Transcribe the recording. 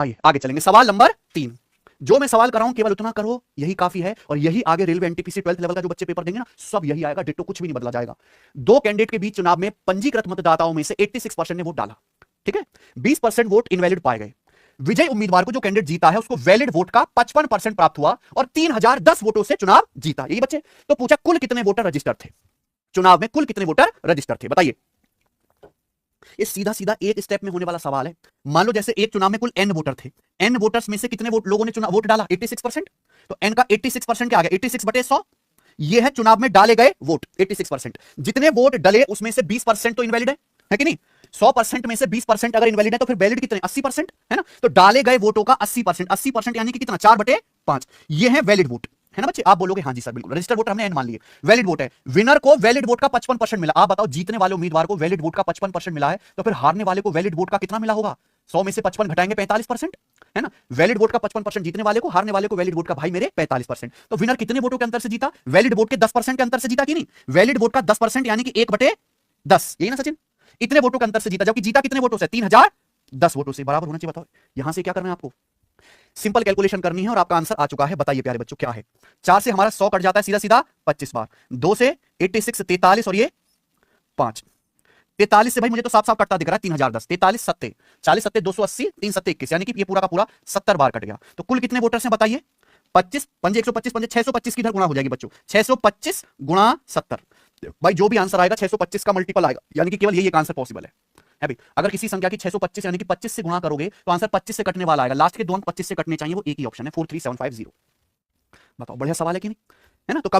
आइए आगे चलेंगे। सवाल नंबर 3। जो मैं सवाल कर रहा हूं केवल उतना करो, यही काफी है। और यही आगे रेलवे एनटीपीसी 12th लेवल का जो बच्चे पेपर देंगे ना, सब यही आएगा, डिट्टो, कुछ भी नहीं बदला जाएगा। दो कैंडिडेट के बीच चुनाव में पंजीकृत मतदाताओं में से 86% ने वोट डाला, ठीक है, 20% वोट इनवैलिड पाए गए। विजय उम्मीदवार को, जो कैंडिडेट जीता है, उसको वैलिड वोट का 55% प्राप्त हुआ और 3010 वोटों से चुनाव जीता। यही बच्चे, तो पूछा कुल कितने वोटर रजिस्टर थे चुनाव में, कुल कितने वोटर रजिस्टर थे, बताइए। ये सीधा सीधा एक स्टेप में होने वाला सवाल है। मान लो जैसे एक चुनाव में कुल n वोटर थे, n वोटर्स में से कितने लोगों ने चुनाव वोट डाला, 86%। तो n का 86% क्या आ गया, 86/100। ये है चुनाव में डाले गए वोट 86%। जितने वोट डले उसमें से 20% तो इनवैलिड है कि नहीं। 100% में से 20% अगर इनवैलिड है तो फिर वैलिड कितने, 80% है ना। तो डाले गए वोटों का 80%, 80% यानी कि कितना, 4/5। ये है वैलिड वोट, है ना बच्चे। आप बोलोगे हाँ जी सर बिल्कुल, रजिस्टर्ड वोटर हमने एन मान लिए, वैलिड वोट है। विनर को वैलिड वोट का 55% मिला। आप बताओ, जीतने वाले उम्मीदवार को वैलिड वोट का 55% मिला है, तो फिर हारने वाले को वैलिड वोट का कितना मिला होगा। 100 में से 55 घटाएंगे 45%, है ना। वैलिड वोट का 55% जीतने वाले को, हारने वाले को वैलिड वोट का भाई मेरे 45%। तो विनर कितने वोटों के अंतर से जीता, वैलिड वोट के 10% के अंतर से जीता कि नहीं। वैलिड वोट का 10% यानी कि 1/10, यही ना सचिन। इतने वोटों के अंतर से जीता, जबकि जीता कितने वोटों से, 3010 वोटों से। बराबर होना चाहिए। बताओ यहां से क्या करना है आपको, सिंपल कैलकुलेशन करनी है और आपका आंसर आ चुका है। बताइए प्यारे बच्चों क्या है। 4 से हमारा 100 कट जाता है सीधा सीधा 25 बार, 2 से 86 43 और ये 5, 43 से भाई मुझे तो साफ साफ कटता दिख रहा है 3010, 43 सत्ते 40 सत्ते 280, 3 सत्ते 21, यानी कि ये पूरा का पूरा 70 बार कट गया। तो कुल कितने वोटर्स हैं बताइए, 25 पंजे 125 पंजे 625 की इधर गुणा हो जाएगी बच्चों, 625 गुणा 70। भाई जो भी आंसर आएगा 625 का मल्टीपल आएगा, यानी कि केवल यही एक आंसर पॉसिबल है भाई। अगर किसी संख्या की 625 यानी कि 25 से गुणा करोगे तो आंसर 25 से कटने वाला आएगा। लास्ट के दो अंक 25 से कटने चाहिए, वो एक ही ऑप्शन है 43750। बताओ बढ़िया सवाल है कि नहीं, है ना। तो कभी